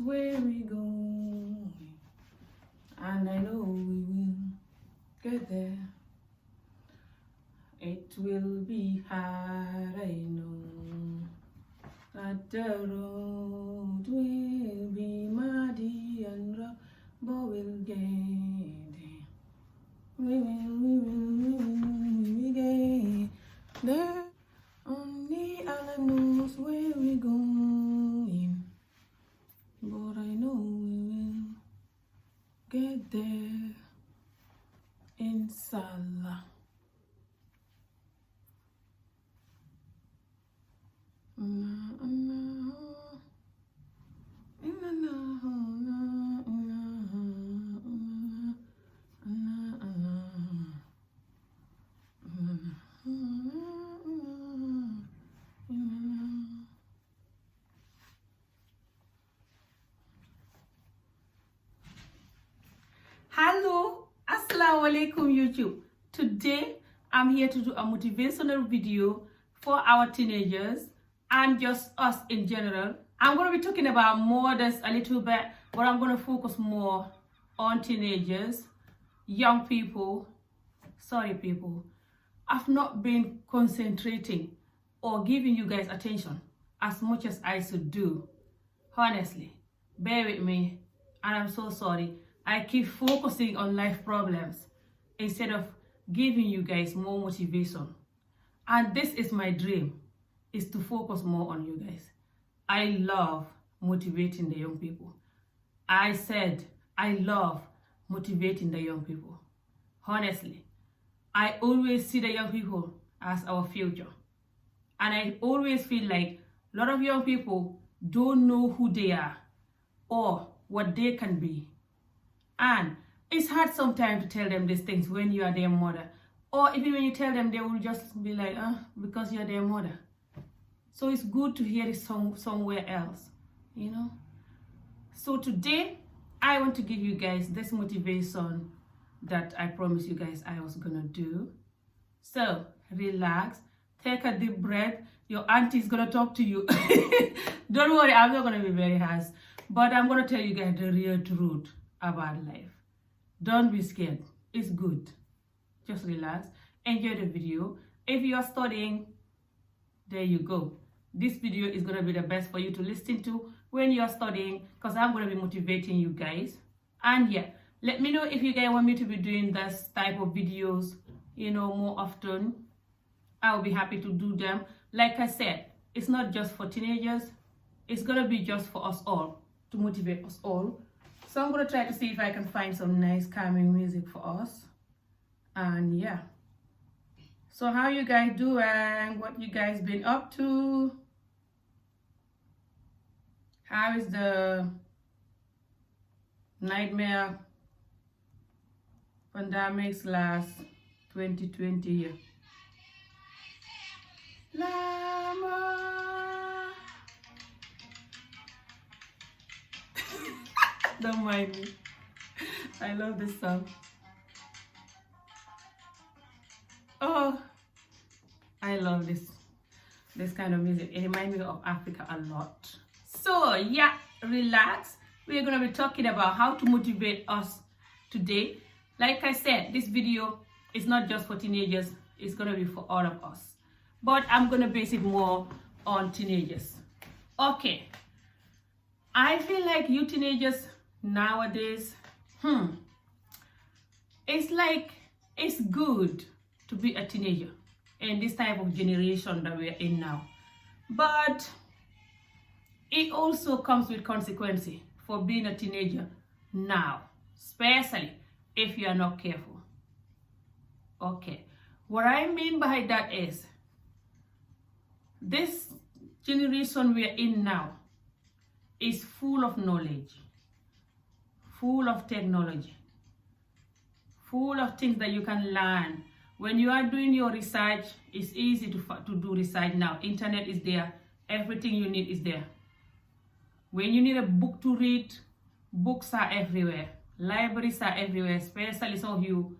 where we're going, and I know we will get there. It will be hard, I know, that the road will be muddy and rough, but we'll get there. We will get there. Only Allah knows where we're going, but I know we will get there, inshallah. Hello, assalamu alaikum YouTube. Today I'm here to do a motivational video for our teenagers and just us in general. I'm going to be talking about mothers a little bit, but I'm going to focus more on teenagers, young people. Sorry people, I've not been concentrating or giving you guys attention as much as I should do. Honestly, bear with me, and I'm so sorry. I keep focusing on life problems instead of giving you guys more motivation. And this is my dream, is to focus more on you guys. I love motivating the young people. I said I love motivating the young people. Honestly, I always see the young people as our future. And I always feel like a lot of young people don't know who they are or what they can be. And it's hard sometimes to tell them these things when you are their mother. Or even when you tell them, they will just be like, because you're their mother. So it's good to hear it somewhere else, you know. So today, I want to give you guys this motivation that I promised you guys I was going to do. So relax, take a deep breath. Your auntie is going to talk to you. Don't worry, I'm not going to be very harsh. But I'm going to tell you guys the real truth about life. Don't be scared. It's good. Just relax. Enjoy the video. If you are studying, there you go. This video is going to be the best for you to listen to when you are studying, because I'm going to be motivating you guys. And yeah, let me know if you guys want me to be doing this type of videos, you know, more often. I will be happy to do them. Like I said, it's not just for teenagers. It's going to be just for us all, to motivate us all. So I'm going to try to see if I can find some nice calming music for us. And yeah. So how you guys doing? What you guys been up to? How is the nightmare pandemics last 2020 year? Lama. Don't mind me. I love this song. Oh, I love this kind of music. It reminds me of Africa a lot. So yeah, relax. We're gonna be talking about how to motivate us today. Like I said, this video is not just for teenagers. It's gonna be for all of us. But I'm gonna base it more on teenagers. Okay. I feel like you teenagers nowadays, it's good to be a teenager in this type of generation that we're in now. But it also comes with consequences for being a teenager now, especially if you are not careful. Okay, what I mean by that is, this generation we're in now is full of knowledge, full of technology, full of things that you can learn. When you are doing your research, it's easy to do research now. Internet is there. Everything you need is there. When you need a book to read, books are everywhere. Libraries are everywhere, especially some of you,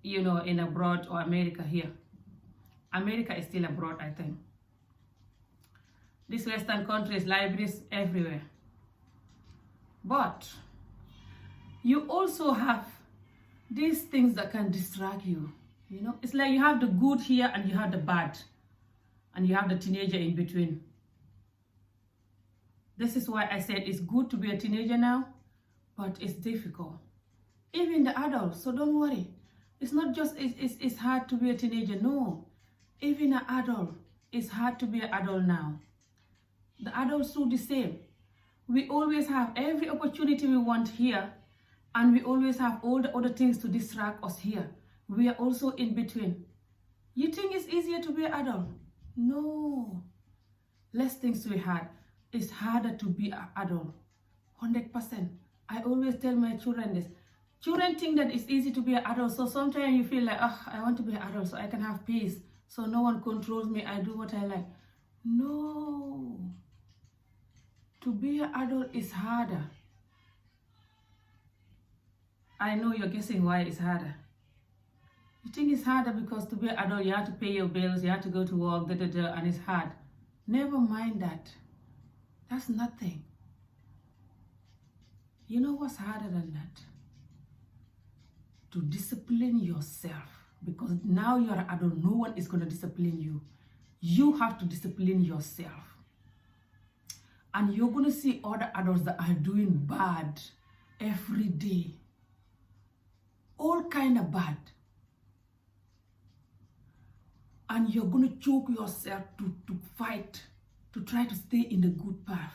you know, in abroad or America here. America is still abroad, I think. These Western countries, libraries everywhere. But you also have these things that can distract you. You know, it's like you have the good here and you have the bad, and you have the teenager in between. This is why I said it's good to be a teenager now, but it's difficult. Even the adults, so don't worry. It's not just it's hard to be a teenager. No, even an adult, it's hard to be an adult now. The adults do the same. We always have every opportunity we want here, and we always have all the other things to distract us here. We are also in between. You think it's easier to be an adult? No. Less things to be hard. It's harder to be an adult. 100%. I always tell my children this. Children think that it's easy to be an adult, so sometimes you feel like, oh, I want to be an adult so I can have peace, so no one controls me, I do what I like. No. To be an adult is harder. I know you're guessing why it's harder. You think it's harder because to be an adult, you have to pay your bills, you have to go to work, and it's hard. Never mind that. That's nothing. You know what's harder than that? To discipline yourself. Because now you're an adult, no one is going to discipline you. You have to discipline yourself. And you're going to see other adults that are doing bad every day. All kind of bad. And you're going to choke yourself to fight, to try to stay in the good path.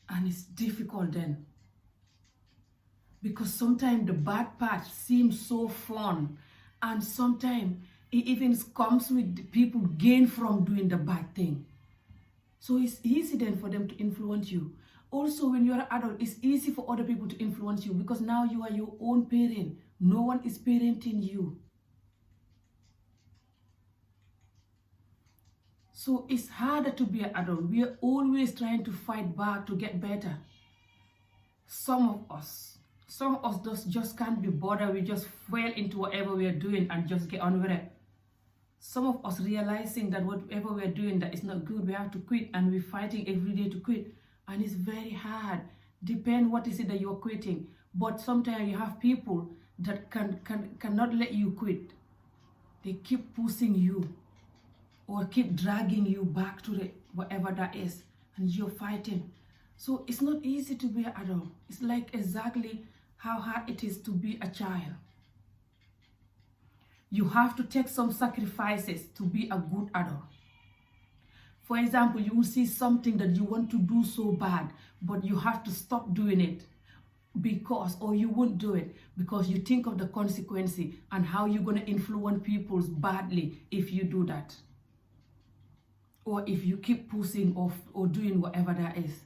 And it's difficult then. Because sometimes the bad part seems so fun. And sometimes it even comes with the people gain from doing the bad thing. So it's easy then for them to influence you. Also, when you're an adult, it's easy for other people to influence you because now you are your own parent. No one is parenting you. So it's harder to be an adult. We are always trying to fight back to get better. Some of us just can't be bothered. We just fall into whatever we are doing and just get on with it. Some of us realizing that whatever we are doing that is not good, we have to quit, and we're fighting every day to quit. And it's very hard. Depend what is it that you're quitting. But sometimes you have people that cannot let you quit. They keep pushing you or keep dragging you back to the whatever that is, and you're fighting. So it's not easy to be an adult. It's like exactly how hard it is to be a child. You have to take some sacrifices to be a good adult. For example, you will see something that you want to do so bad, but you have to stop doing it or you won't do it because you think of the consequences and how you're going to influence people badly if you do that. Or if you keep pushing or doing whatever that is.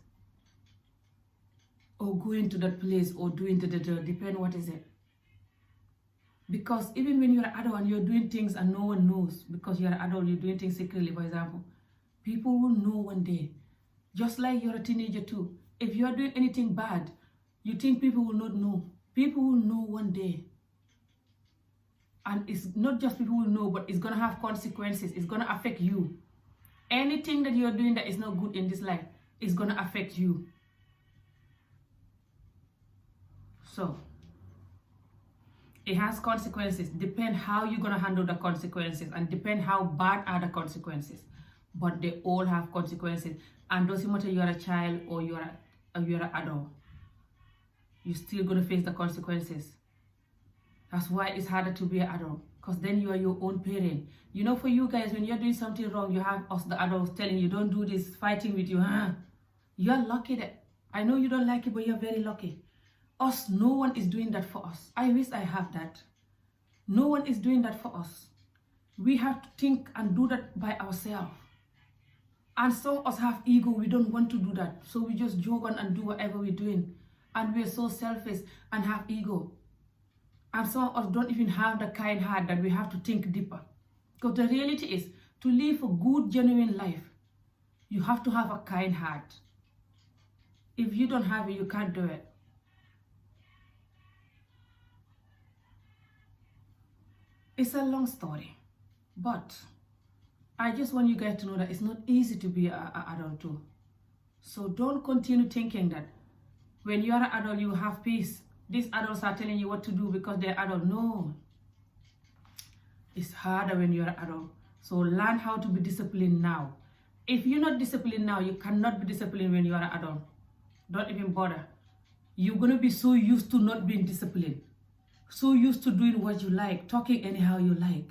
Or going to that place or doing depend what is it. Because even when you're an adult and you're doing things and no one knows, because you're an adult, you're doing things secretly, for example, people will know one day. Just like you're a teenager too. If you're doing anything bad, you think people will not know. People will know one day. And it's not just people will know, but it's going to have consequences. It's going to affect you. Anything that you're doing that is not good in this life is going to affect you. So, it has consequences. Depend how you're going to handle the consequences and depend how bad are the consequences. But they all have consequences. And doesn't matter you're a child or you're an adult. You're still going to face the consequences. That's why it's harder to be an adult. Because then you are your own parent. You know, for you guys, when you're doing something wrong, you have us, the adults, telling you, don't do this, fighting with you. You're lucky that, I know you don't like it, but you're very lucky. Us, no one is doing that for us. I wish I have that. No one is doing that for us. We have to think and do that by ourselves. And some of us have ego. We don't want to do that. So we just jog on and do whatever we're doing. And we're so selfish and have ego. And some of us don't even have the kind heart that we have to think deeper. Because the reality is, to live a good, genuine life, you have to have a kind heart. If you don't have it, you can't do it. It's a long story. But I just want you guys to know that it's not easy to be an adult too. So don't continue thinking that When you are an adult, you have peace. These adults are telling you what to do because they're adult. No. It's harder when you're an adult. So learn how to be disciplined now. If you're not disciplined now, you cannot be disciplined when you are an adult. Don't even bother. You're going to be so used to not being disciplined. So used to doing what you like, talking anyhow you like.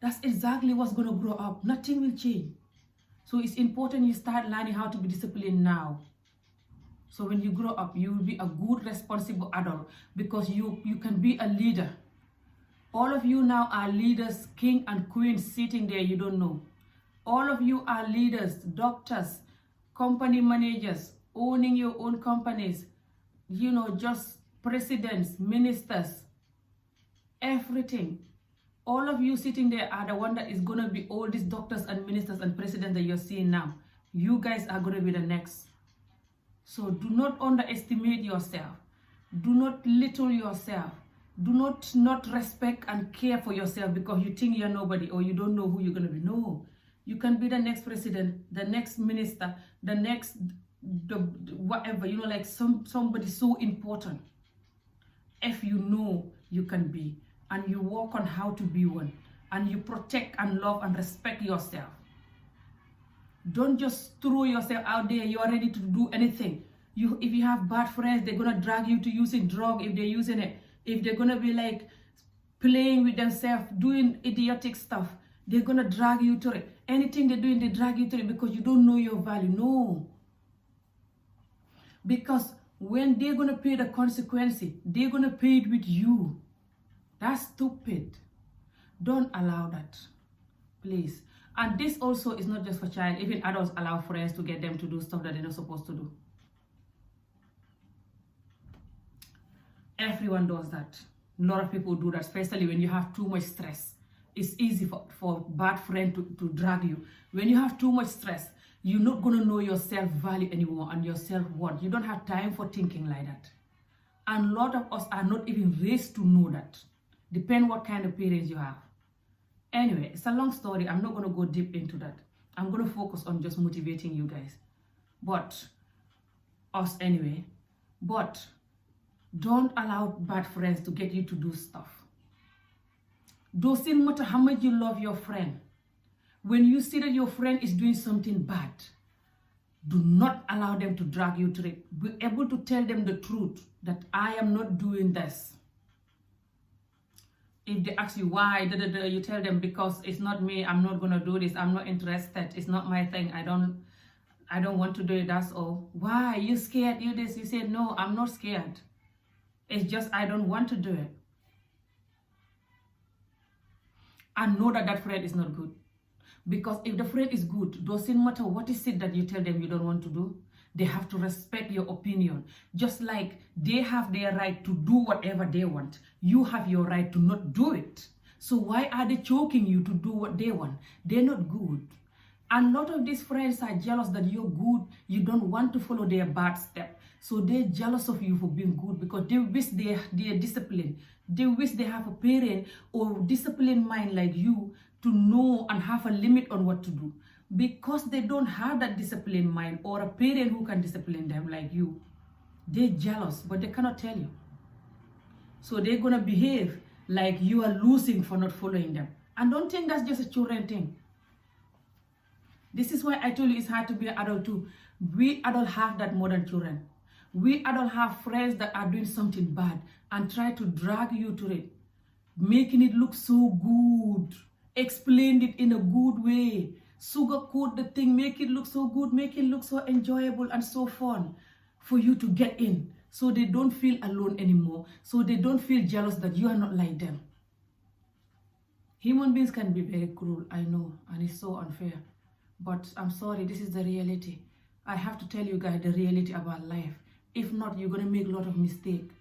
That's exactly what's going to grow up. Nothing will change. So it's important you start learning how to be disciplined now. So when you grow up, you will be a good, responsible adult because you can be a leader. All of you now are leaders, king and queen sitting there, you don't know. All of you are leaders, doctors, company managers, owning your own companies, just presidents, ministers, everything. All of you sitting there are the one that is going to be all these doctors and ministers and presidents that you're seeing now. You guys are going to be the next. So do not underestimate yourself. Do not little yourself. Do not respect and care for yourself because you think you're nobody or you don't know who you're going to be. No. You can be the next president, the next minister, the next whatever, like somebody so important. If you know you can be, and you work on how to be one, and you protect and love and respect yourself. Don't just throw yourself out there. You are ready to do anything. If you have bad friends, they're going to drag you to using drug if they're using it. If they're going to be like playing with themselves, doing idiotic stuff, they're going to drag you to it. Anything they're doing, they drag you to it because you don't know your value. No. Because when they're going to pay the consequences, they're going to pay it with you. That's stupid. Don't allow that. Please. And this also is not just for child. Even adults allow friends to get them to do stuff that they're not supposed to do. Everyone does that. A lot of people do that, especially when you have too much stress. It's easy for bad friend to drag you. When you have too much stress, you're not going to know your self-value anymore and your self-worth. You don't have time for thinking like that. And a lot of us are not even raised to know that. Depend what kind of parents you have. Anyway, it's a long story. I'm not going to go deep into that. I'm going to focus on just motivating you guys. But don't allow bad friends to get you to do stuff. Doesn't matter how much you love your friend. When you see that your friend is doing something bad, do not allow them to drag you to it. Be able to tell them the truth that I am not doing this. If they ask you why, you tell them because it's not me, I'm not going to do this, I'm not interested, it's not my thing, I don't want to do it, that's all. Why? You scared, you this, you say, no, I'm not scared. It's just I don't want to do it. And know that friend is not good. Because if the friend is good, doesn't matter what is it that you tell them you don't want to do, they have to respect your opinion. Just like they have their right to do whatever they want, you have your right to not do it. So why are they choking you to do what they want? They're not good. And a lot of these friends are jealous that you're good. You don't want to follow their bad step. So they're jealous of you for being good because they wish they're disciplined. They wish they have a parent or disciplined mind like you to know and have a limit on what to do. Because they don't have that disciplined mind or a parent who can discipline them like you. They're jealous, but they cannot tell you. So they're going to behave like you are losing for not following them. And don't think that's just a children thing. This is why I told you it's hard to be an adult too. We adults have that more than children. We adults have friends that are doing something bad and try to drag you to it, making it look so good, explain it in a good way, sugarcoat the thing, make it look so good, make it look so enjoyable and so fun for you to get in, so they don't feel alone anymore, so they don't feel jealous that you are not like them. Human beings can be very cruel, I know, and it's so unfair. But I'm sorry, this is the reality. I have to tell you guys the reality about life. If not, you're going to make a lot of mistakes.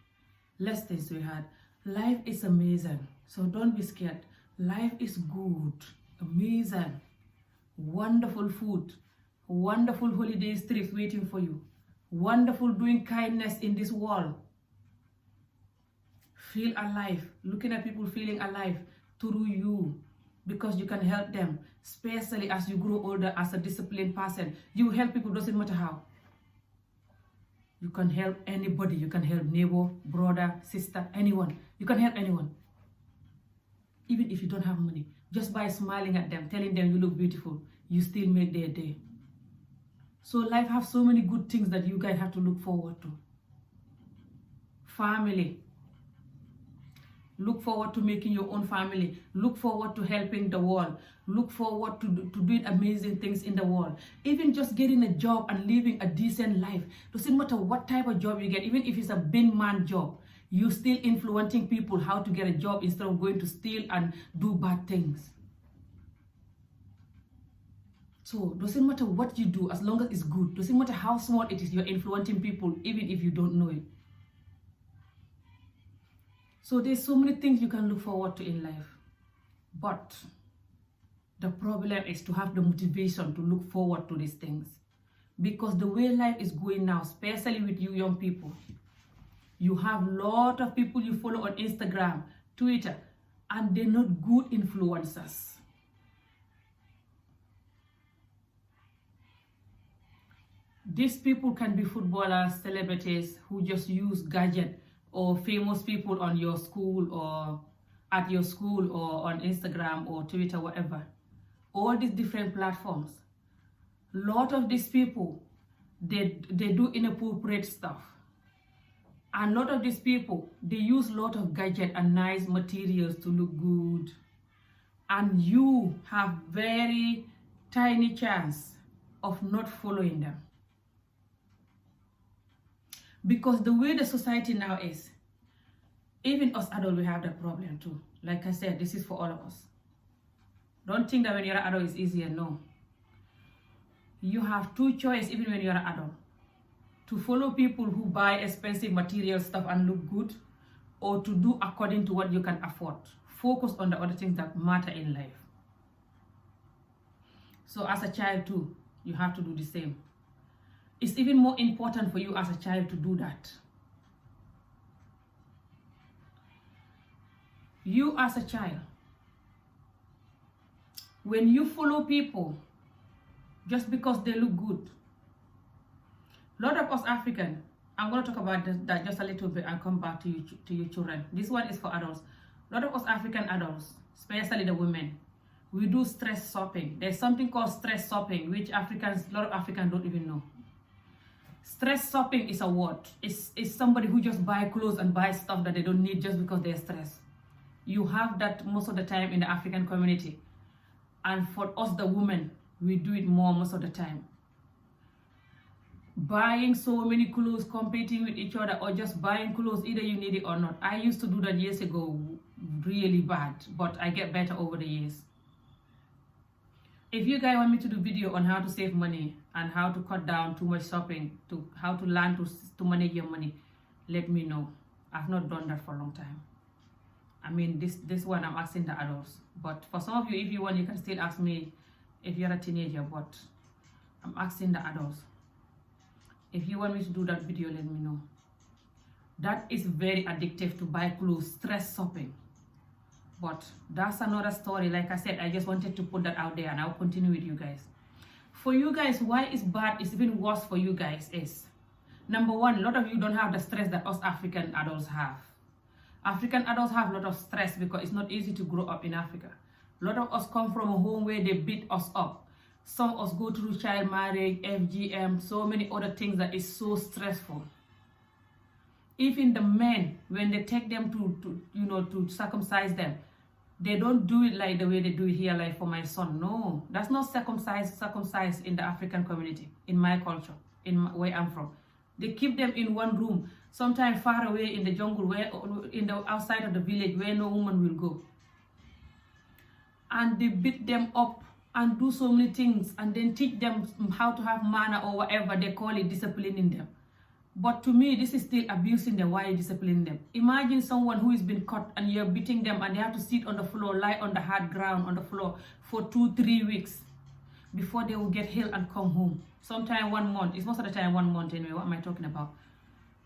Listen, sweetheart. Life is amazing. So don't be scared. Life is good. Amazing. Wonderful food. Wonderful holiday trips waiting for you. Wonderful doing kindness in this world. Feel alive. Looking at people feeling alive through you. Because you can help them, especially as you grow older as a disciplined person. You help people, doesn't matter how. You can help anybody. You can help neighbor, brother, sister, anyone. You can help anyone. Even if you don't have money, just by smiling at them, telling them you look beautiful, you still make their day. So life has so many good things that you guys have to look forward to. Family. Look forward to making your own family. Look forward to helping the world. Look forward to doing amazing things in the world. Even just getting a job and living a decent life. Doesn't matter what type of job you get, even if it's a bin man job, you're still influencing people how to get a job instead of going to steal and do bad things. So doesn't matter what you do as long as it's good. Doesn't matter how small it is, you're influencing people even if you don't know it. So there's so many things you can look forward to in life. But the problem is to have the motivation to look forward to these things. Because the way life is going now, especially with you young people, you have a lot of people you follow on Instagram, Twitter, and they're not good influencers. These people can be footballers, celebrities who just use gadgets, or famous people on your school or at your school or on Instagram or Twitter, whatever. All these different platforms. A lot of these people, they do inappropriate stuff. And a lot of these people, they use a lot of gadgets and nice materials to look good. And you have very tiny chance of not following them. Because the way the society now is, even us adults, we have that problem too. Like I said, this is for all of us. Don't think that when you're an adult it's easier, no. You have two choices even when you're an adult. To follow people who buy expensive material stuff and look good, or to do according to what you can afford. Focus on the other things that matter in life. So as a child too, you have to do the same. It's even more important for you as a child to do that. You as a child, when you follow people just because they look good, a lot of us African, I'm going to talk about that just a little bit and come back to you children. This one is for adults. A lot of us African adults, especially the women, we do stress shopping. There's something called stress shopping, which a lot of Africans don't even know. Stress shopping is a word. It's somebody who just buy clothes and buy stuff that they don't need just because they're stressed. You have that most of the time in the African community. And for us, the women, we do it more most of the time. Buying so many clothes, competing with each other, or just buying clothes, either you need it or not. I used to do that years ago, really bad, but I get better over the years. If you guys want me to do video on how to save money and how to cut down too much shopping, to how to learn to manage your money, let me know. I've not done that for a long time. I mean, this one I'm asking the adults. But for some of you, if you want, you can still ask me if you're a teenager, but I'm asking the adults. If you want me to do that video, let me know. That is very addictive to buy clothes, stress shopping. But that's another story. Like I said, I just wanted to put that out there and I'll continue with you guys. For you guys, why it's bad, it's even worse for you guys is, number one, a lot of you don't have the stress that us African adults have. African adults have a lot of stress because it's not easy to grow up in Africa. A lot of us come from a home where they beat us up. Some of us go through child marriage, FGM, so many other things that is so stressful. Even the men, when they take them to circumcise them, they don't do it like the way they do it here, like for my son. No, that's not circumcised in the African community, in my culture, where I'm from. They keep them in one room, sometimes far away in the jungle, in the outside of the village where no woman will go. And they beat them up and do so many things and then teach them how to have manner or whatever they call it, disciplining them. But to me, this is still abusing them while you discipline them. Imagine someone who has been caught and you're beating them and they have to sit on the floor, lie on the hard ground on the floor for 2-3 weeks before they will get healed and come home. Sometimes 1 month. It's most of the time 1 month anyway. What am I talking about?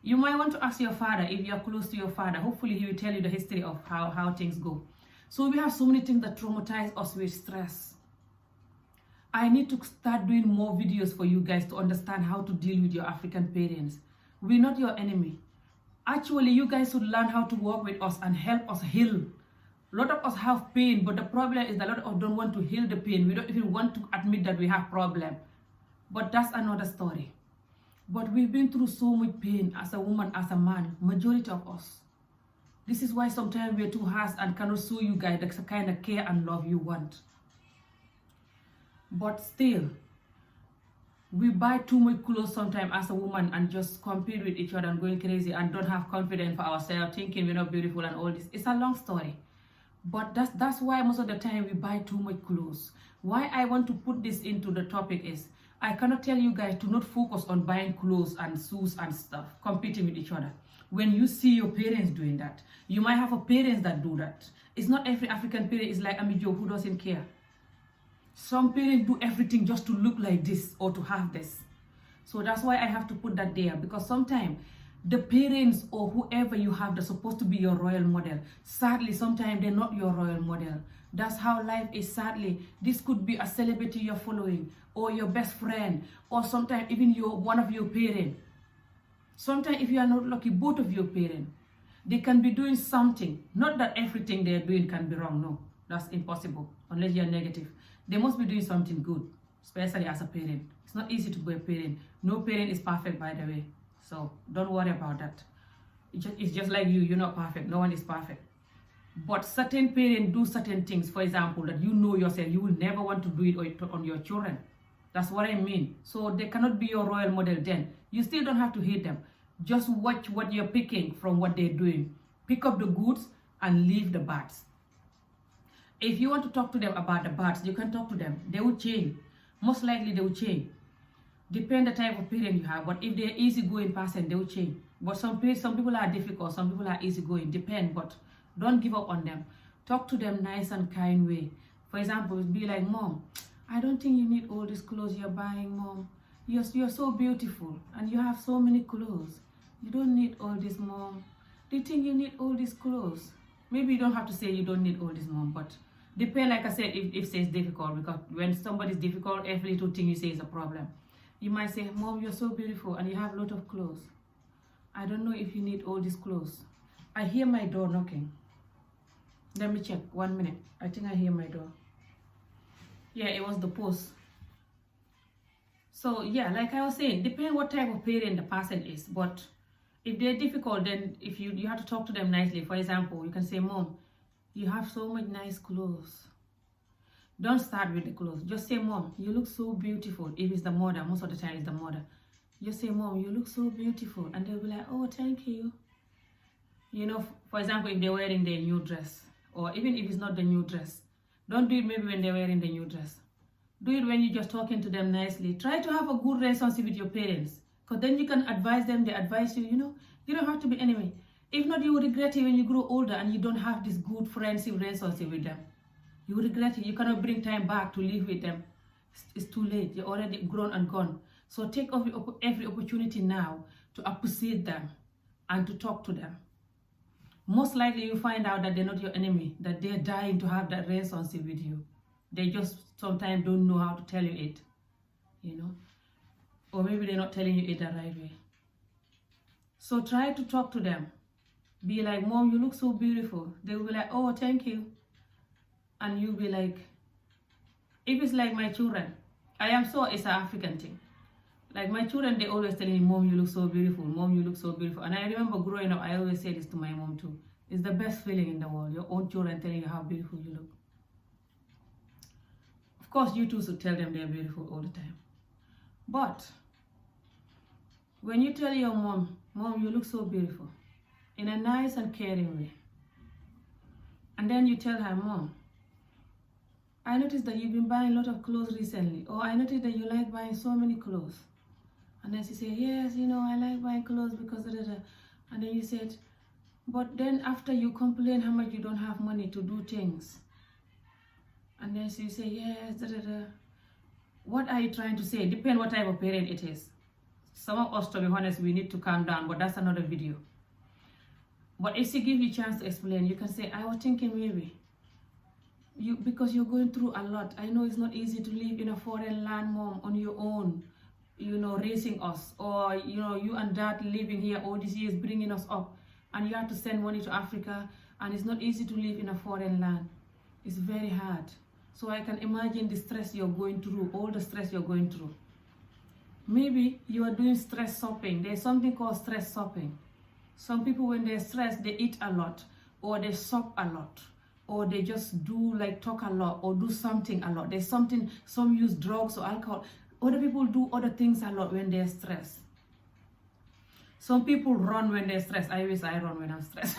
You might want to ask your father if you're close to your father. Hopefully he will tell you the history of how things go. So we have so many things that traumatize us with stress. I need to start doing more videos for you guys to understand how to deal with your African parents. We're not your enemy. Actually, you guys should learn how to work with us and help us heal. A lot of us have pain, but the problem is that a lot of us don't want to heal the pain. We don't even want to admit that we have problem. But that's another story. But we've been through so much pain as a woman, as a man, majority of us. This is why sometimes we're too harsh and cannot show you guys the kind of care and love you want. But still, we buy too much clothes sometimes as a woman and just compete with each other and going crazy and don't have confidence for ourselves, thinking we're not beautiful and all this. It's a long story. But that's why most of the time we buy too much clothes. Why I want to put this into the topic is, I cannot tell you guys to not focus on buying clothes and shoes and stuff, competing with each other. When you see your parents doing that, you might have a parents that do that. It's not every African parent is like Amijo who doesn't care. Some parents do everything just to look like this or to have this. So that's why I have to put that there, because sometimes the parents or whoever you have that's supposed to be your royal model, sadly sometimes they're not your royal model. That's how life is, sadly. This could be a celebrity you're following, or your best friend, or sometimes even one of your parents. Sometimes if you are not lucky, both of your parents, they can be doing something. Not that everything they're doing can be wrong, no, that's impossible unless you're negative. They must be doing something good, especially as a parent. It's not easy to be a parent. No parent is perfect, by the way. So don't worry about that. It's just like you're not perfect. No one is perfect. But certain parents do certain things, for example, that you know yourself, you will never want to do it on your children. That's what I mean. So they cannot be your royal model then. You still don't have to hate them. Just watch what you're picking from what they're doing. Pick up the goods and leave the bads. If you want to talk to them about the bads, you can talk to them. They will change. Most likely they will change. Depend the type of parent you have, but if they're easygoing person, they will change. But some people are difficult, some people are easygoing. Depend, but don't give up on them. Talk to them nice and kind way. For example, be like, Mom, I don't think you need all these clothes you're buying, Mom. You're so beautiful and you have so many clothes. You don't need all this, Mom. Do you think you need all these clothes? Maybe you don't have to say you don't need all this, Mom, but depend, like I said, if it's difficult, because when somebody's difficult, every little thing you say is a problem. You might say, Mom, you're so beautiful and you have a lot of clothes. I don't know if you need all these clothes. I hear my door knocking. Let me check, 1 minute. I think I hear my door. Yeah, it was the post. So yeah, like I was saying, depending what type of parent the person is. But if they're difficult, then if you have to talk to them nicely. For example, you can say, Mom, you have so much nice clothes. Don't start with the clothes. Just say, Mom, you look so beautiful. If it's the mother, most of the time it's the mother. Just say, Mom, you look so beautiful. And they'll be like, oh, thank you. You know, for example, if they're wearing their new dress, or even if it's not the new dress, don't do it maybe when they're wearing the new dress. Do it when you're just talking to them nicely. Try to have a good relationship with your parents, because then you can advise them, they advise you, you know. You don't have to be enemy. If not, you will regret it when you grow older and you don't have this good friendship relationship with them. You will regret it. You cannot bring time back to live with them. It's too late. You're already grown and gone. So take every opportunity now to appreciate them and to talk to them. Most likely you find out that they're not your enemy, that they're dying to have that relationship with you. They just sometimes don't know how to tell you it, you know. Or maybe they're not telling you it the right way. So try to talk to them. Be like, Mom, you look so beautiful. They will be like, oh, thank you. And you'll be like, if it's like my children, it's an African thing. Like my children, they always telling me, Mom, you look so beautiful. Mom, you look so beautiful. And I remember growing up, I always say this to my mom too. It's the best feeling in the world. Your own children telling you how beautiful you look. Of course, you too should tell them they're beautiful all the time. But when you tell your mom, Mom, you look so beautiful, in a nice and caring way, and then you tell her, Mom, I noticed that you've been buying a lot of clothes recently, or I noticed that you like buying so many clothes. And then she said, yes, you know, I like buying clothes because of that. And then you said, but then after you complain how much you don't have money to do things. And then she say, yes, what are you trying to say? Depend what type of parent it is. Some of us, to be honest, we need to calm down, but that's another video. But if she gives you a chance to explain, you can say, I was thinking maybe, because you're going through a lot. I know it's not easy to live in a foreign land, Mom, on your own. raising us, or you and dad living here all these years bringing us up, and you have to send money to Africa, and it's not easy to live in a foreign land. It's very hard. So I can imagine the stress you're going through, all the stress you're going through. Maybe you are doing stress shopping. There's something called stress shopping. Some people, when they're stressed, they eat a lot, or they shop a lot, or they just do talk a lot, or do something a lot. There's something, some use drugs or alcohol. Other people do other things a lot when they're stressed. Some people run when they're stressed. I wish I run when I'm stressed.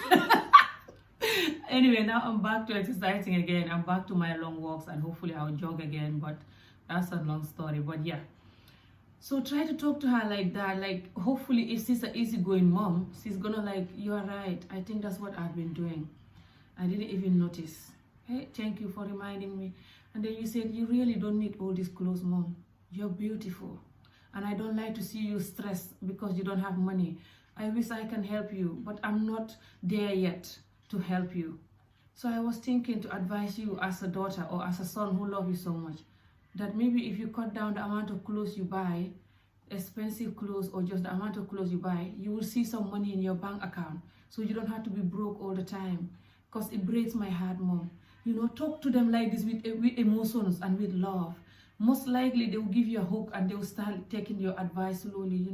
Anyway, now I'm back to exercising again. I'm back to my long walks, and hopefully I'll jog again, but that's a long story. But yeah. So try to talk to her like that. Hopefully if she's an easygoing mom, she's gonna you are right. I think that's what I've been doing. I didn't even notice. Hey, thank you for reminding me. And then you said, you really don't need all these clothes, Mom. You're beautiful. And I don't like to see you stressed because you don't have money. I wish I can help you, but I'm not there yet to help you. So I was thinking to advise you as a daughter or as a son who love you so much, that maybe if you cut down the amount of clothes you buy, expensive clothes or just the amount of clothes you buy, you will see some money in your bank account, so you don't have to be broke all the time. Because it breaks my heart, Mom. Talk to them like this with emotions and with love. Most likely they will give you a hook and they will start taking your advice slowly,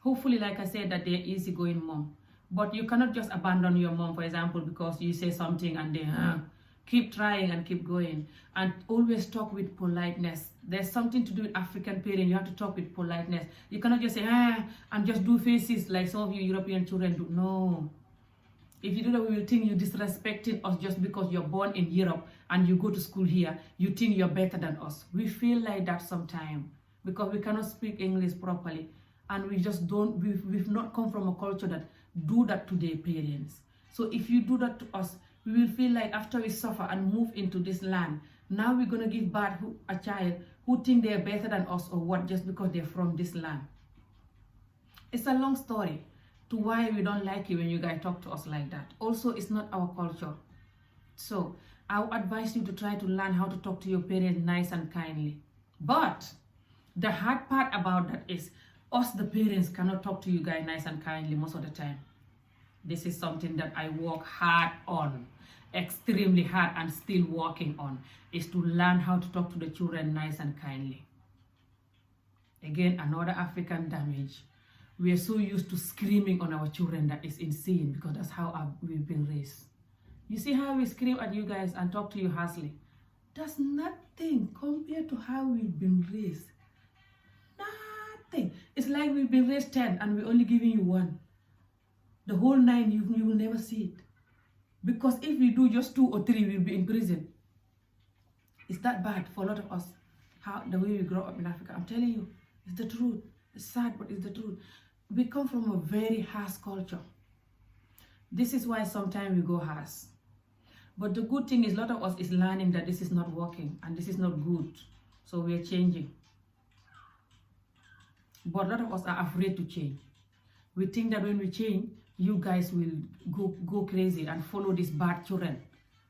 Hopefully, like I said, that they're easygoing mom. But you cannot just abandon your mom, for example, because you say something and then keep trying and keep going. And always talk with politeness. There's something to do with African parents. You have to talk with politeness. You cannot just say, and just do faces like some of you European children do. No. If you do that, we will think you're disrespecting us just because you're born in Europe and you go to school here. You think you're better than us. We feel like that sometimes because we cannot speak English properly. And we just don't, we've not come from a culture that do that to their parents. So if you do that to us, we will feel like after we suffer and move into this land, now we're going to give birth to a child who think they're better than us or what, just because they're from this land. It's a long story to why we don't like it when you guys talk to us like that. Also, it's not our culture. So I would advise you to try to learn how to talk to your parents nice and kindly. But the hard part about that is us, the parents, cannot talk to you guys nice and kindly most of the time. This is something that I work hard on, extremely hard, and still working on, is to learn how to talk to the children nice and kindly. Again, another African damage. We are so used to screaming on our children that is insane, because that's how we've been raised. You see how we scream at you guys and talk to you harshly? That's nothing compared to how we've been raised. Nothing. It's like we've been raised 10 and we're only giving you 1. The whole 9, you will never see it. Because if we do just 2 or 3, we'll be in prison. It's that bad for a lot of us, the way we grow up in Africa. I'm telling you, it's the truth. It's sad, but it's the truth. We come from a very harsh culture. This is why sometimes we go harsh. But the good thing is a lot of us is learning that this is not working and this is not good. So we are changing. But a lot of us are afraid to change. We think that when we change, you guys will go crazy and follow these bad children.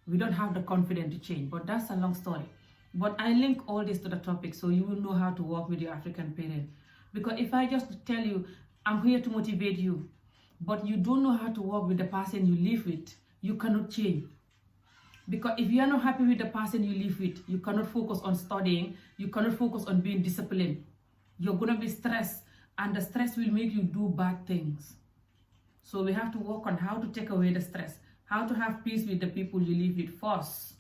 We don't have the confidence to change, but that's a long story. But I link all this to the topic so you will know how to work with your African parent. Because if I just tell you, I'm here to motivate you, but you don't know how to work with the person you live with, you cannot change. Because if you are not happy with the person you live with, you cannot focus on studying, you cannot focus on being disciplined. You're going to be stressed, and the stress will make you do bad things. So we have to work on how to take away the stress, how to have peace with the people you live with first,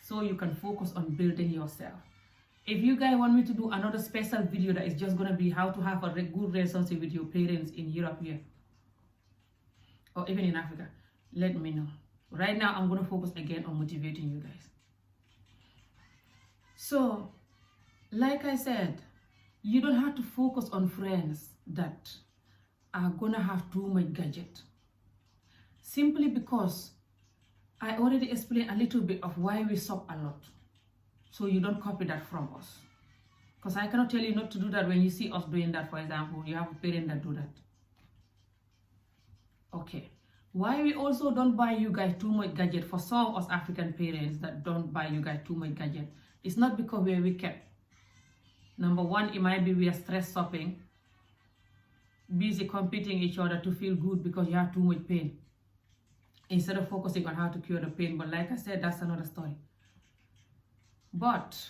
so you can focus on building yourself. If you guys want me to do another special video that is just going to be how to have a good relationship with your parents in Europe here, or even in Africa, let me know. Right now, I'm going to focus again on motivating you guys. So, like I said, you don't have to focus on friends that are going to have too much gadget. Simply because I already explained a little bit of why we shop a lot. So you don't copy that from us. Because I cannot tell you not to do that when you see us doing that, for example. You have a parent that do that. Okay. Why we also don't buy you guys too much gadget, for some of us African parents that don't buy you guys too much gadget, it's not because we're wicked. Number one, it might be we are stress shopping, busy competing each other to feel good because you have too much pain, instead of focusing on how to cure the pain. But like I said, that's another story. But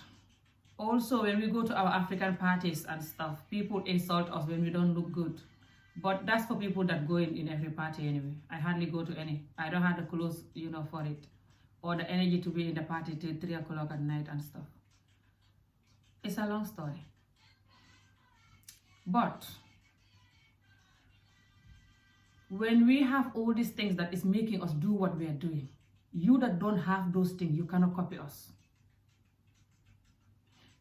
also, when we go to our African parties and stuff, people insult us when we don't look good. But that's for people that go in every party anyway. I hardly go to any. I don't have the clothes, for it, or the energy to be in the party till 3 o'clock at night and stuff. It's a long story. But when we have all these things that is making us do what we are doing, you that don't have those things, you cannot copy us.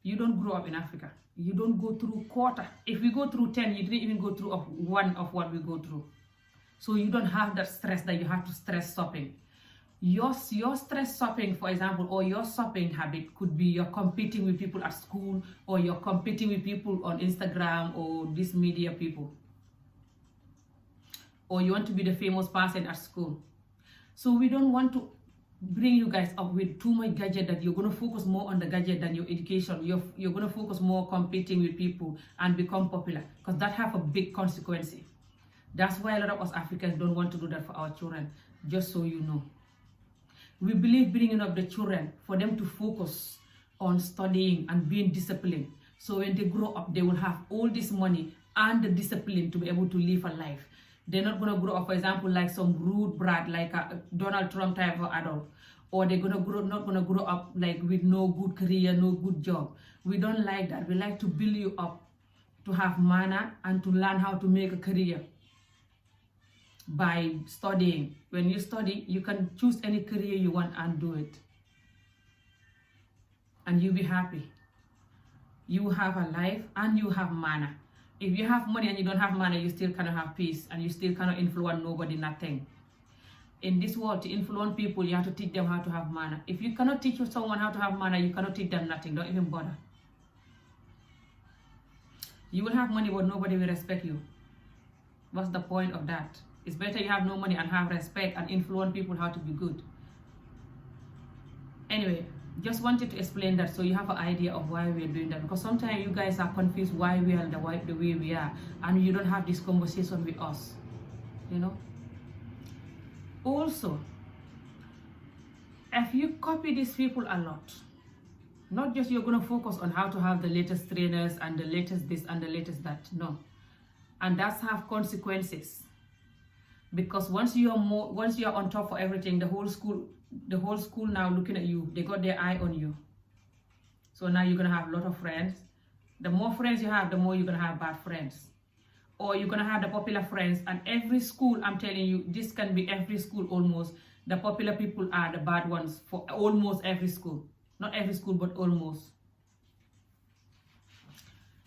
You don't grow up in Africa. You don't go through quarter. If we go through 10, you didn't even go through one of what we go through. So you don't have that stress that you have to stress shopping. Your stress shopping, for example, or your shopping habit could be you're competing with people at school, or you're competing with people on Instagram or these media people. Or you want to be the famous person at school. So we don't want to bring you guys up with too much gadget that you're going to focus more on the gadget than your education. You're going to focus more competing with people and become popular, because that have a big consequence. That's why a lot of us Africans don't want to do that for our children, just so you know. We believe bringing up the children for them to focus on studying and being disciplined. So when they grow up, they will have all this money and the discipline to be able to live a life. They're not going to grow up, for example, like some rude brat, like a Donald Trump type of adult. Or they're not going to grow up like with no good career, no good job. We don't like that. We like to build you up to have manner and to learn how to make a career by studying. When you study, you can choose any career you want and do it. And you'll be happy. You have a life and you have manner. If you have money and you don't have money, you still cannot have peace, and you still cannot influence nobody, nothing. In this world, to influence people, you have to teach them how to have manner. If you cannot teach someone how to have manner, you cannot teach them nothing. Don't even bother. You will have money, but nobody will respect you. What's the point of that? It's better you have no money and have respect and influence people how to be good. Anyway, just wanted to explain that so you have an idea of why we are doing that, because sometimes you guys are confused why we are the way we are, and you don't have this conversation with us, Also, if you copy these people a lot, not just you're going to focus on how to have the latest trainers and the latest this and the latest that, no. And that's have consequences, because once you're on top for everything, the whole school now looking at you, they got their eye on you. So now you're going to have a lot of friends. The more friends you have, the more you're going to have bad friends. Or you're going to have the popular friends. And every school, I'm telling you, this can be every school almost. The popular people are the bad ones for almost every school. Not every school, but almost.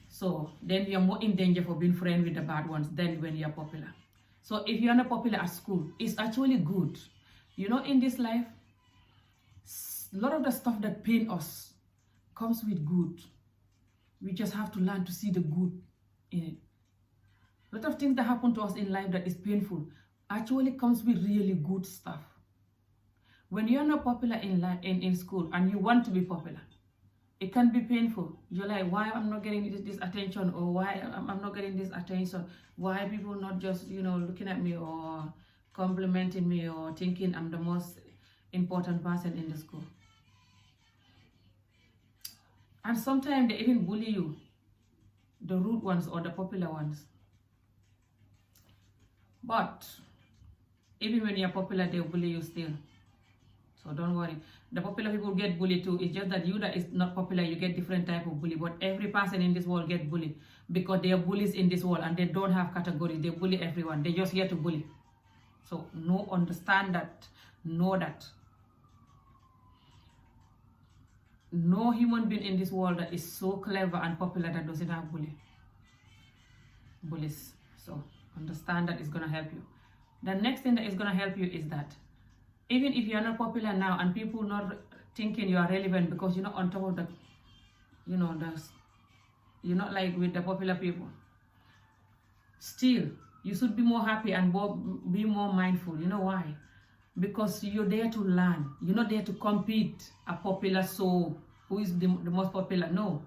So then you're more in danger for being friends with the bad ones than when you're popular. So if you're not popular at school, it's actually good. In this life, a lot of the stuff that pain us comes with good. We just have to learn to see the good in it. A lot of things that happen to us in life that is painful actually comes with really good stuff. When you're not popular in school and you want to be popular, it can be painful. You're like, why I'm not getting this attention, or why I'm not getting this attention? Why people not just, looking at me or complimenting me or thinking I'm the most important person in the school? And sometimes they even bully you, the rude ones or the popular ones. But even when you're popular, they bully you still. So don't worry. The popular people get bullied too. It's just that you that is not popular, you get different type of bully. But every person in this world get bullied, because they are bullies in this world and they don't have category. They bully everyone. They're just here to bully. So understand that. Know that. No human being in this world that is so clever and popular that doesn't have bullies. So understand that is going to help you. The next thing that is going to help you is that even if you're not popular now and people not thinking you are relevant because you're not on top of the, you're not like with the popular people, still you should be more happy and be more mindful. You know why? Because you're there to learn. You're not there to compete a popular soul who is the most popular. No.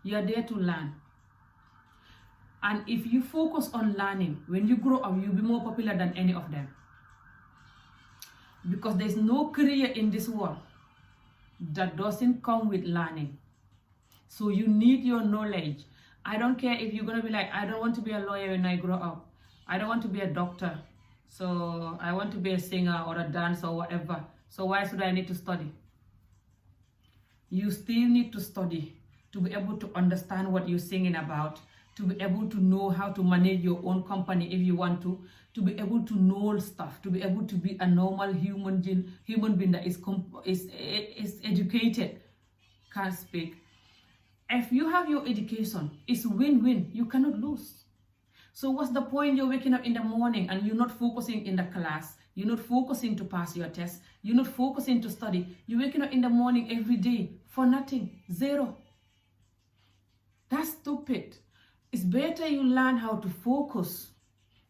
You're there to learn. And if you focus on learning, when you grow up, you'll be more popular than any of them. Because there's no career in this world that doesn't come with learning. So you need your knowledge. I don't care if you're going to be like, I don't want to be a lawyer when I grow up. I don't want to be a doctor. So I want to be a singer or a dancer or whatever. So why should I need to study? You still need to study to be able to understand what you're singing about, to be able to know how to manage your own company if you want to be able to know stuff, to be able to be a normal human being that is educated, can't speak. If you have your education, it's win-win. You cannot lose. So what's the point you're waking up in the morning and you're not focusing in the class? You're not focusing to pass your test. You're not focusing to study. You're waking up in the morning every day for nothing, zero. That's stupid. It's better you learn how to focus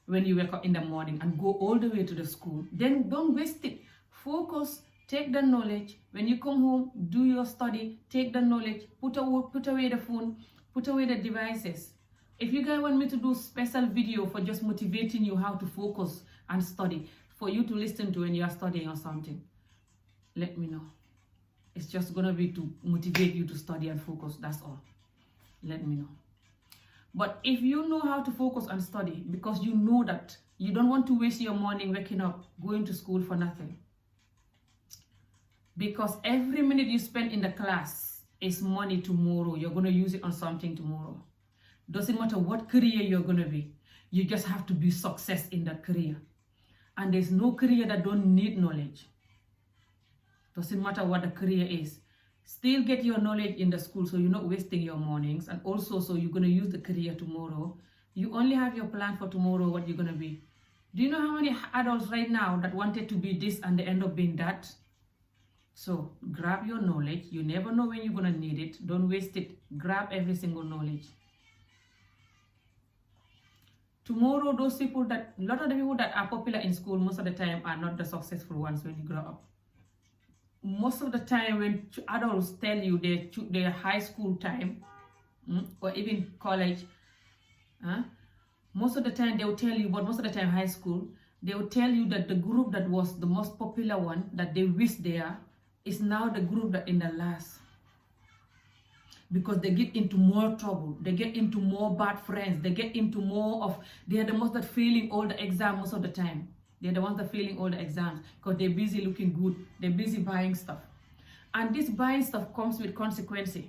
when you wake up in the morning and go all the way to the school. Then don't waste it. Focus, take the knowledge. When you come home, do your study, take the knowledge, put away the phone, put away the devices. If you guys want me to do special video for just motivating you how to focus and study, for you to listen to when you are studying or something, let me know. It's just gonna be to motivate you to study and focus, that's all. Let me know. But if you know how to focus and study, because you know that you don't want to waste your morning waking up, going to school for nothing. Because every minute you spend in the class is money tomorrow. You're going to use it on something tomorrow. Doesn't matter what career you're going to be. You just have to be success in that career. And there's no career that don't need knowledge. Doesn't matter what the career is. Still get your knowledge in the school so you're not wasting your mornings. And also so you're going to use the career tomorrow. You only have your plan for tomorrow, what you're going to be. Do you know how many adults right now that wanted to be this and they end up being that? So grab your knowledge. You never know when you're going to need it. Don't waste it. Grab every single knowledge. Tomorrow, those people that, a lot of the people that are popular in school most of the time are not the successful ones when you grow up. Most of the time when adults tell you their high school time or even college, most of the time they will tell you, but most of the time high school, they will tell you that the group that was the most popular one that they wish they are is now the group that in the last. Because they get into more trouble, they get into more bad friends, they get into more of, they are the ones that failing all the exams most of the time. They're the ones that failing all the exams because they're busy looking good. They're busy buying stuff. And this buying stuff comes with consequences,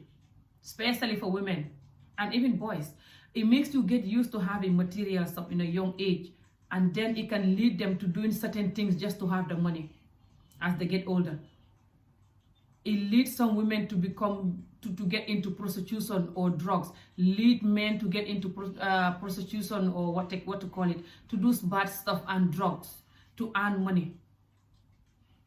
especially for women and even boys. It makes you get used to having material stuff in a young age. And then it can lead them to doing certain things just to have the money as they get older. It leads some women to become, to get into prostitution or drugs. Lead men to get into prostitution or what to call it, to do bad stuff and drugs, to earn money.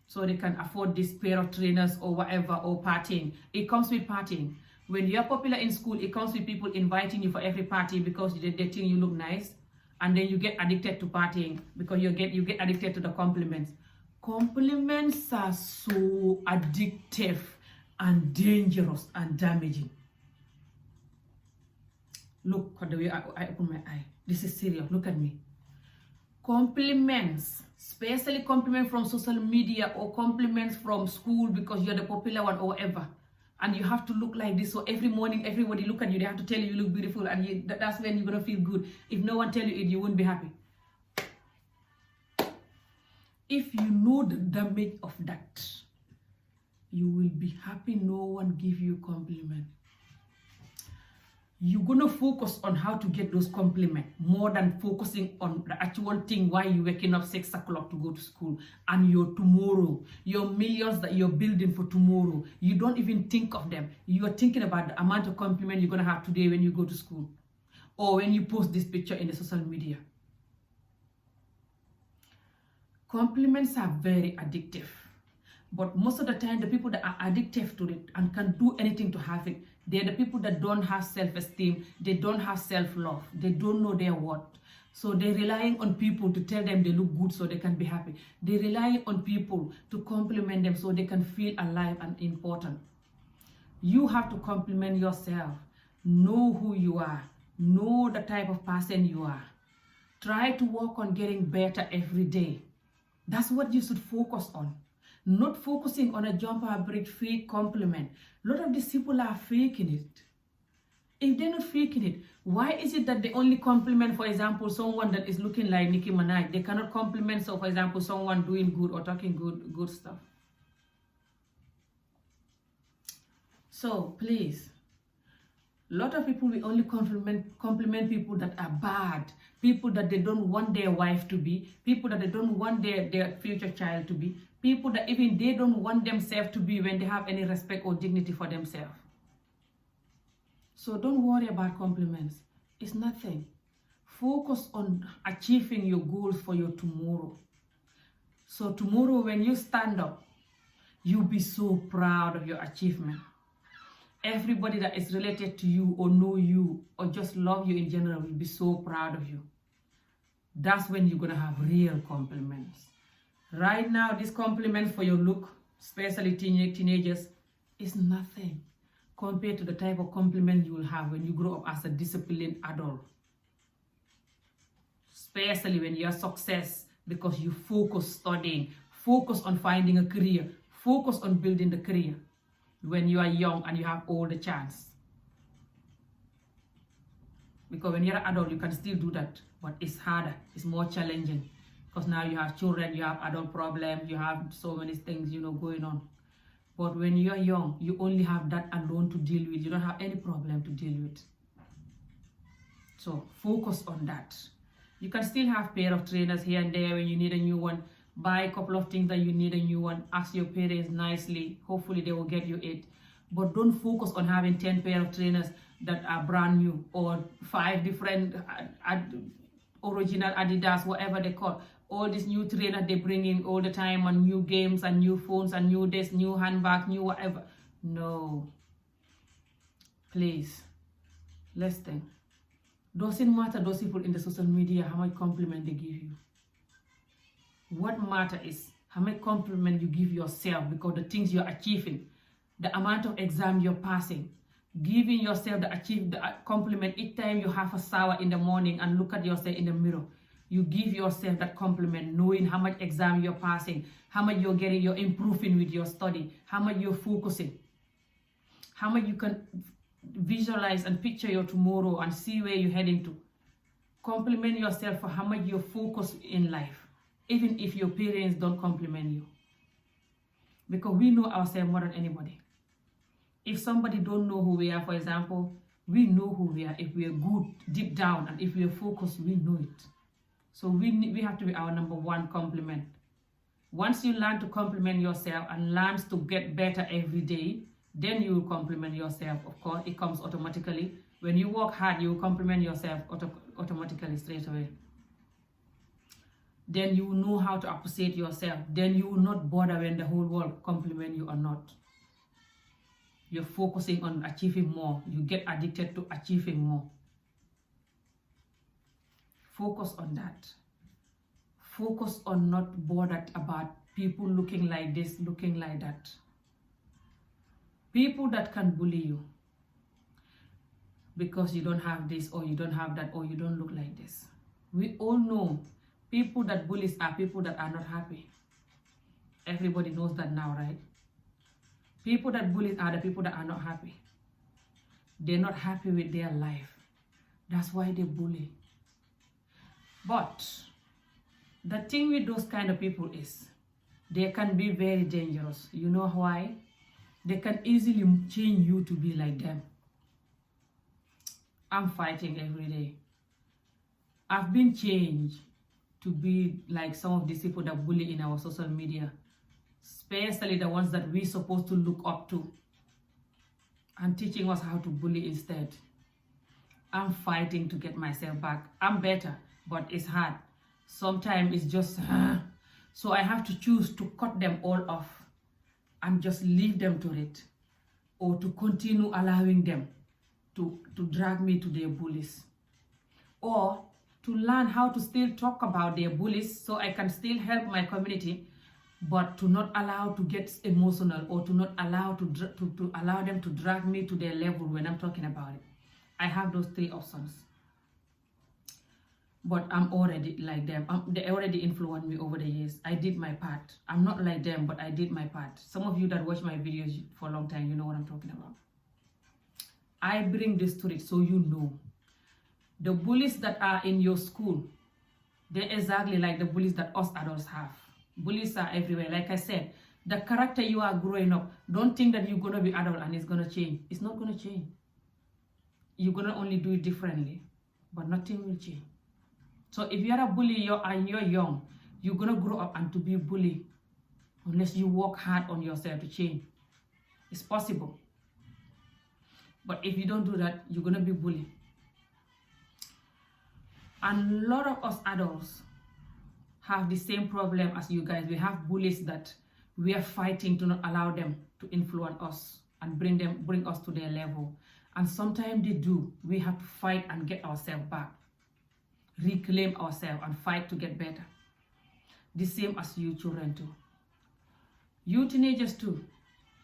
So they can afford this pair of trainers or whatever, or partying. It comes with partying. When you're popular in school, it comes with people inviting you for every party because they think you look nice. And then you get addicted to partying because you get addicted to the compliments. Compliments are so addictive and dangerous and damaging. Look at the way I open my eye. This is serious. Look at me. Compliments, especially compliments from social media or compliments from school because you're the popular one or whatever. And you have to look like this. So every morning, everybody look at you. They have to tell you look beautiful. And that's when you're going to feel good. If no one tell you it, you won't be happy. If you know the damage of that, you will be happy no one give you compliment. You're going to focus on how to get those compliments more than focusing on the actual thing why you're waking up 6 o'clock to go to school. And your tomorrow, your millions that you're building for tomorrow, you don't even think of them. You're thinking about the amount of compliment you're going to have today when you go to school. Or when you post this picture in the social media. Compliments are very addictive. But most of the time, the people that are addictive to it and can do anything to have it, they're the people that don't have self-esteem, they don't have self-love, they don't know their worth. So they're relying on people to tell them they look good so they can be happy. They're relying on people to compliment them so they can feel alive and important. You have to compliment yourself. Know who you are. Know the type of person you are. Try to work on getting better every day. That's what you should focus on. Not focusing on a jumper break fake compliment. A lot of these people are faking it. If they're not faking it, why is it that they only compliment, for example, someone that is looking like Nicki Minaj? They cannot compliment, so for example, someone doing good or talking good stuff. So please, a lot of people will only compliment people that are bad, people that they don't want their wife to be, people that they don't want their future child to be, people that even they don't want themselves to be when they have any respect or dignity for themselves. So don't worry about compliments. It's nothing. Focus on achieving your goals for your tomorrow. So tomorrow when you stand up, you'll be so proud of your achievement. Everybody that is related to you or know you or just love you in general will be so proud of you. That's when you're going to have real compliments. Right now, this compliment for your look, especially teenagers, is nothing compared to the type of compliment you will have when you grow up as a disciplined adult. Especially when you are success because you focus studying, focus on finding a career, focus on building the career. When you are young and you have all the chance. Because when you're an adult, you can still do that, but it's harder, it's more challenging. Because now you have children, you have adult problems, you have so many things, going on. But when you're young, you only have that alone to deal with. You don't have any problem to deal with. So focus on that. You can still have pair of trainers here and there when you need a new one. Buy a couple of things that you need a new one. Ask your parents nicely. Hopefully they will get you it. But don't focus on having 10 pair of trainers that are brand new or 5 different original Adidas, whatever they call. All these new trainers they bring in all the time on new games and new phones and new this, new handbag, new whatever. No. Please. Listen. Doesn't matter those people in the social media how much compliment they give you. What matter is how much compliment you give yourself because the things you're achieving, the amount of exam you're passing, giving yourself the compliment each time you have a shower in the morning and look at yourself in the mirror. You give yourself that compliment knowing how much exam you're passing, how much you're getting, you're improving with your study, how much you're focusing, how much you can visualize and picture your tomorrow and see where you're heading to. Compliment yourself for how much you're focused in life. Even if your parents don't compliment you. Because we know ourselves more than anybody. If somebody don't know who we are, for example, we know who we are. If we are good deep down and if we are focused, we know it. So we have to be our number one compliment. Once you learn to compliment yourself and learn to get better every day, then you will compliment yourself. Of course, it comes automatically. When you work hard, you will compliment yourself automatically straight away. Then you will know how to appreciate yourself. Then you will not bother when the whole world compliment you or not. You're focusing on achieving more. You get addicted to achieving more. Focus on that. Focus on not bothered about people looking like this, looking like that. People that can bully you because you don't have this or you don't have that or you don't look like this. We all know people that bullies are people that are not happy. Everybody knows that now, right? People that bullies are the people that are not happy. They're not happy with their life. That's why they bully. But the thing with those kind of people is they can be very dangerous. You know why? They can easily change you to be like them. I'm fighting every day. I've been changed to be like some of these people that bully in our social media, especially the ones that we're supposed to look up to and teaching us how to bully instead. I'm fighting to get myself back. I'm better, but it's hard. Sometimes it's just, so I have to choose to cut them all off and just leave them to it, or to continue allowing them to drag me to their bullies, or to learn how to still talk about their bullies so I can still help my community, but to not allow to get emotional or to not allow to allow them to drag me to their level when I'm talking about it. I have those three options. But I'm already like them. They already influenced me over the years. I did my part. I'm not like them, but I did my part. Some of you that watch my videos for a long time, you know what I'm talking about. I bring this to it so you know. The bullies that are in your school, they're exactly like the bullies that us adults have. Bullies are everywhere. Like I said, the character you are growing up, don't think that you're going to be adult and it's going to change. It's not going to change. You're going to only do it differently, but nothing will change. So if you're a bully and you're young, you're going to grow up and to be a bully unless you work hard on yourself to change. It's possible. But if you don't do that, you're going to be bullied. And a lot of us adults have the same problem as you guys. We have bullies that we are fighting to not allow them to influence us and bring us to their level. And sometimes they do. We have to fight and get ourselves back. Reclaim ourselves and fight to get better. The same as you children too. You teenagers too.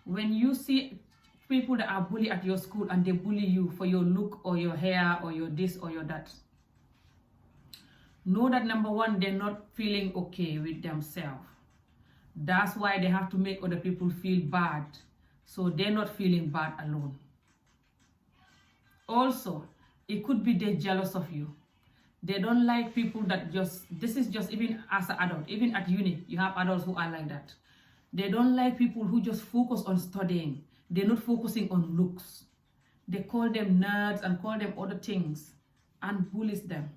When you see people that are bullied at your school and they bully you for your look or your hair or your this or your that, know that number one, they're not feeling okay with themselves. That's why they have to make other people feel bad, so they're not feeling bad alone. Also, it could be they're jealous of you. They don't like people that this is just even as an adult, even at uni, you have adults who are like that. They don't like people who just focus on studying. They're not focusing on looks. They call them nerds and call them other things and bullies them.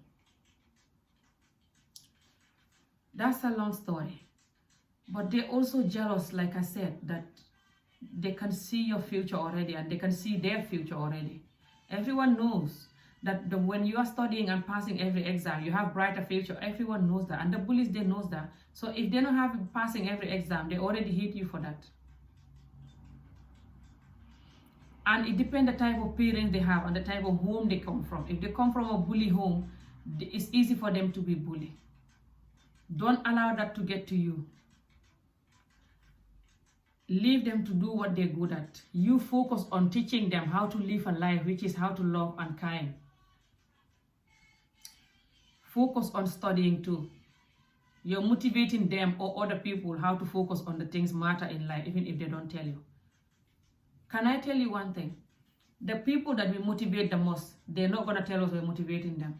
That's a long story. But they're also jealous, like I said, that they can see your future already and they can see their future already. Everyone knows that when you are studying and passing every exam, you have brighter future. Everyone knows that. And the bullies, they knows that. So if they don't have passing every exam, they already hate you for that. And it depends the type of parents they have and the type of home they come from. If they come from a bully home, it's easy for them to be bullied. Don't allow that to get to you. Leave them to do what they're good at. You focus on teaching them how to live a life, which is how to love and kind. Focus on studying too. You're motivating them or other people how to focus on the things matter in life, even if they don't tell you. Can I tell you one thing? The people that we motivate the most, they're not going to tell us we're motivating them.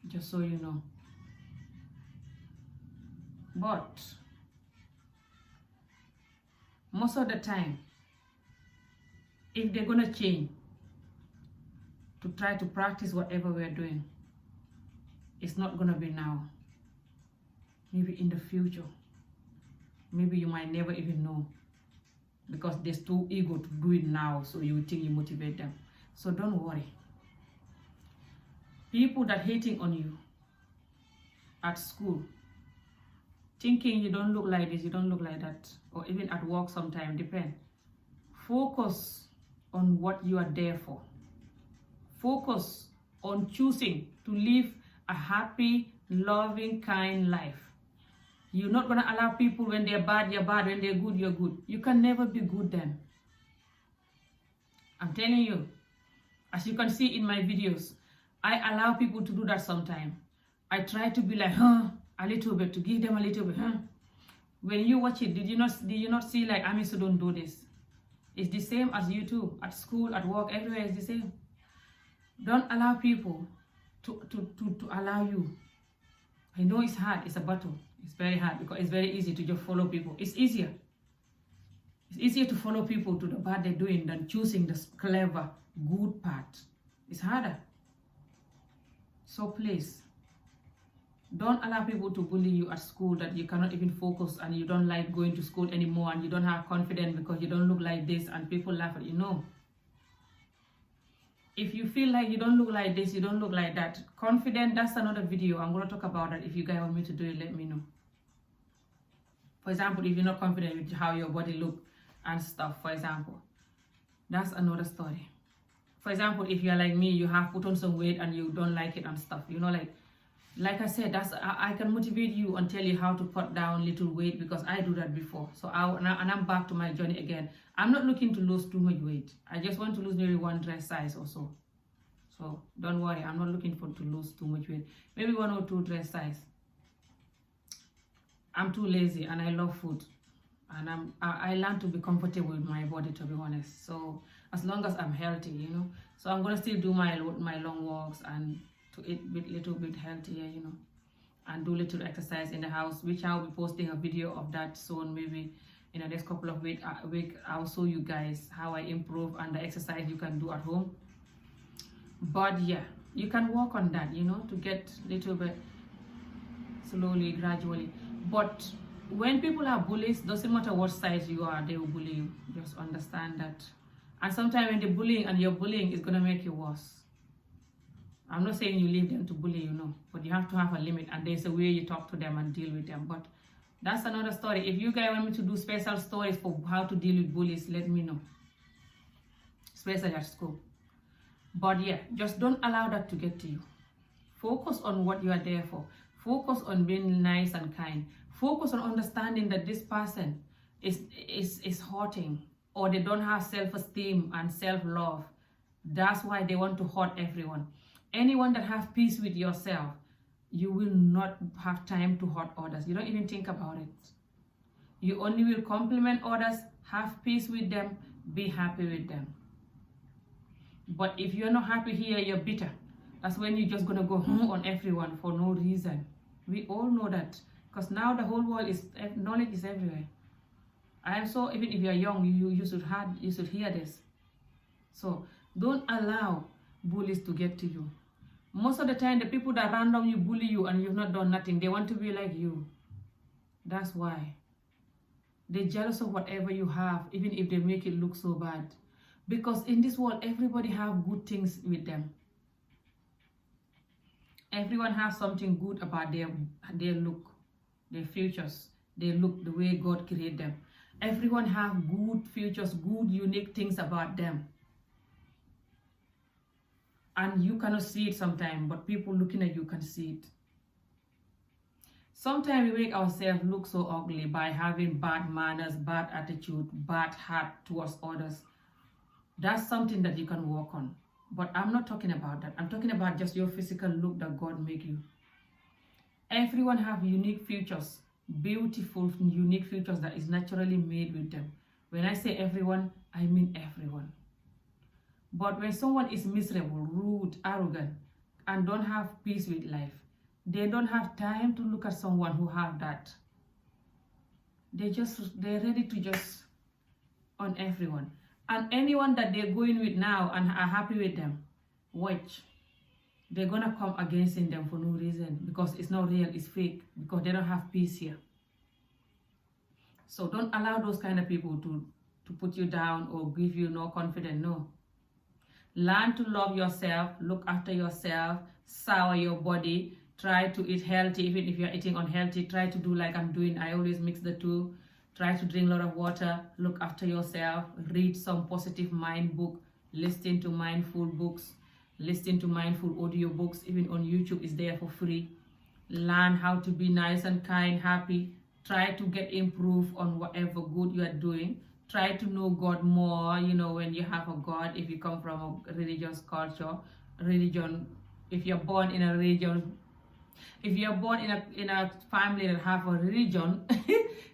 Just so you know. But most of the time, if they're going to change to try to practice whatever we're doing, it's not going to be now. Maybe in the future. Maybe you might never even know, because they're too eager to do it now, so you think you motivate them. So don't worry. People that hating on you at school, thinking you don't look like this, you don't look like that, or even at work sometime, depend. Focus on what you are there for. Focus on choosing to live a happy, loving, kind life. You're not going to allow people when they're bad, you're bad. When they're good, you're good. You can never be good then. I'm telling you. As you can see in my videos, I allow people to do that sometimes. I try to be like, a little bit, to give them a little bit, When you watch it, did you not see like, Amisu don't do this? It's the same as you too. At school, at work, everywhere is the same. Don't allow people to allow you. I know it's hard, it's a battle. It's very hard because it's very easy to just follow people. It's easier. It's easier to follow people to the bad they're doing than choosing the clever, good part. It's harder. So please, don't allow people to bully you at school that you cannot even focus and you don't like going to school anymore and you don't have confidence because you don't look like this and people laugh at you. No. If you feel like you don't look like this, you don't look like that, confident, that's another video. I'm going to talk about that. If you guys want me to do it, let me know. For example, if you're not confident with how your body look and stuff, for example, that's another story. For example, if you're like me, you have put on some weight and you don't like it and stuff, you know, like like I said, I can motivate you and tell you how to cut down little weight, because I do that before. So I'm back to my journey again. I'm not looking to lose too much weight. I just want to lose maybe one dress size or so. So don't worry, I'm not looking to lose too much weight. Maybe 1 or 2 dress size. I'm too lazy and I love food. And I learned to be comfortable with my body, to be honest. So as long as I'm healthy, you know. So I'm gonna still do my long walks and to eat little bit healthier, you know, and do little exercise in the house, which I'll be posting a video of that soon. Maybe in the next couple of weeks, I'll show you guys how I improve and the exercise you can do at home. But yeah, you can work on that, you know, to get little bit slowly, gradually. But when people are bullies, doesn't matter what size you are, they will bully you. Just understand that. And sometimes when they're bullying and you're bullying, it's gonna make you worse. I'm not saying you leave them to bully you, no, but you have to have a limit, and there's a way you talk to them and deal with them. But that's another story. If you guys want me to do special stories for how to deal with bullies, let me know, especially at school. But yeah, just don't allow that to get to you. Focus on what you are there for. Focus on being nice and kind. Focus on understanding that this person is hurting, or they don't have self-esteem and self-love. That's why they want to hurt everyone. Anyone that have peace with yourself, you will not have time to hurt others. You don't even think about it. You only will compliment others, have peace with them, be happy with them. But if you're not happy here, you're bitter. That's when you're just gonna go on everyone for no reason. We all know that, because now the whole world is, knowledge is everywhere. I am so, even if you're young, you should hear this. So don't allow bullies to get to you. Most of the time, the people that randomly bully you and you've not done nothing, they want to be like you. That's why. They're jealous of whatever you have, even if they make it look so bad. Because in this world, everybody have good things with them. Everyone has something good about their look, their features, their look, the way God created them. Everyone have good features, good, unique things about them. And you cannot see it sometimes, but people looking at you can see it. Sometimes we make ourselves look so ugly by having bad manners, bad attitude, bad heart towards others. That's something that you can work on. But I'm not talking about that. I'm talking about just your physical look that God made you. Everyone have unique features, beautiful, unique features that is naturally made with them. When I say everyone, I mean everyone. But when someone is miserable, rude, arrogant, and don't have peace with life, they don't have time to look at someone who have that. They're ready to just on everyone. And anyone that they're going with now and are happy with them, watch. They're gonna come against them for no reason, because it's not real, it's fake, because they don't have peace here. So don't allow those kind of people to put you down or give you no confidence, no. Learn to love yourself, look after yourself, sour your body, try to eat healthy. Even if you're eating unhealthy, try to do like I'm doing. I always mix the two. Try to drink a lot of water, look after yourself, read some positive mind book, listen to mindful books, listen to mindful audio books, even on YouTube is there for free. Learn how to be nice and kind, happy. Try to get improved on whatever good you are doing. Try to know God more, you know, when you have a God, if you come from a religious culture, religion, if you're born in a religion, if you're born in a family that have a religion,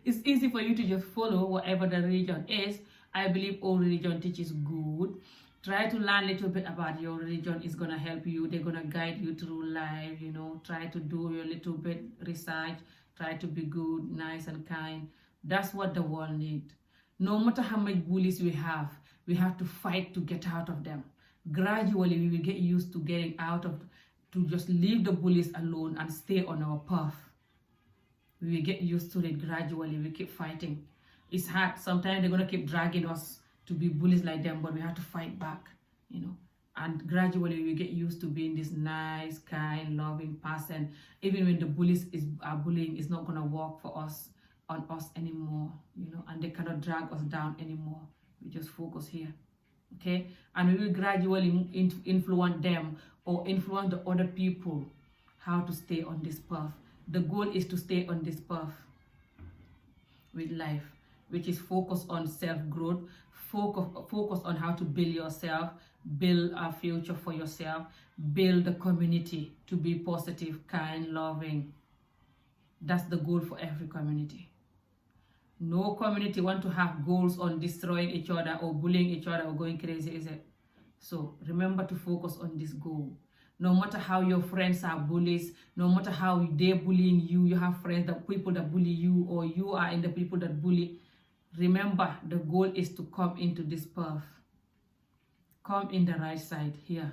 it's easy for you to just follow whatever the religion is. I believe all religion teaches good. Try to learn a little bit about your religion. It's going to help you. They're going to guide you through life, you know. Try to do your little bit research. Try to be good, nice and kind. That's what the world needs. No matter how much bullies we have to fight to get out of them. Gradually, we will get used to getting out of, to just leave the bullies alone and stay on our path. We will get used to it gradually. We keep fighting. It's hard. Sometimes they're going to keep dragging us to be bullies like them, but we have to fight back, you know. And gradually we get used to being this nice, kind, loving person. Even when the bullies are bullying, it's not going to work for us, on us anymore, you know, and they cannot drag us down anymore. We just focus here, okay? And we will gradually influence them or influence the other people how to stay on this path. The goal is to stay on this path with life, which is focus on self-growth, focus on how to build yourself, build a future for yourself, build a community to be positive, kind, loving. That's the goal for every community. No community want to have goals on destroying each other or bullying each other or going crazy, is it? So remember to focus on this goal. No matter how your friends are bullies, no matter how they're bullying you, you have friends, that people that bully you, or you are in the people that bully. Remember, the goal is to come into this path. Come in the right side here.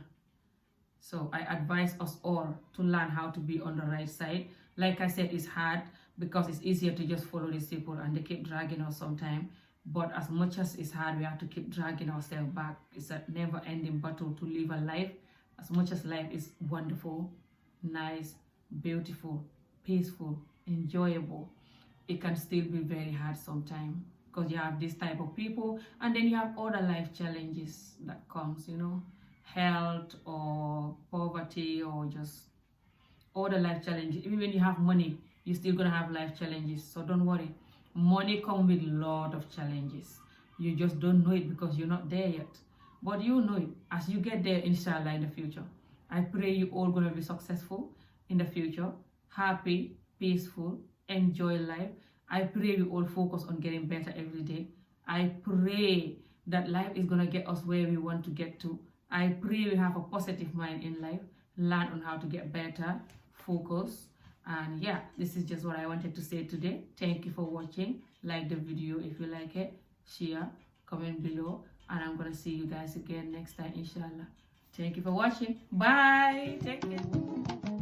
So I advise us all to learn how to be on the right side. Like I said, it's hard because it's easier to just follow these people and they keep dragging us sometimes. But as much as it's hard, we have to keep dragging ourselves back. It's a never-ending battle to live a life. As much as life is wonderful, nice, beautiful, peaceful, enjoyable, it can still be very hard sometimes because you have this type of people, and then you have other life challenges that comes, you know, health or poverty or just other life challenges. Even when you have money, you're still gonna have life challenges. So don't worry. Money comes with a lot of challenges. You just don't know it because you're not there yet. But you know it as you get there, inshallah, in the future. I pray you all gonna be successful in the future, happy, peaceful, enjoy life. I pray we all focus on getting better every day. I pray that life is gonna get us where we want to get to. I pray we have a positive mind in life, learn on how to get better, focus. And yeah, this is just what I wanted to say today. Thank you for watching. Like the video if you like it, share, comment below, and I'm gonna see you guys again next time, inshallah. Thank you for watching. Bye. Take care.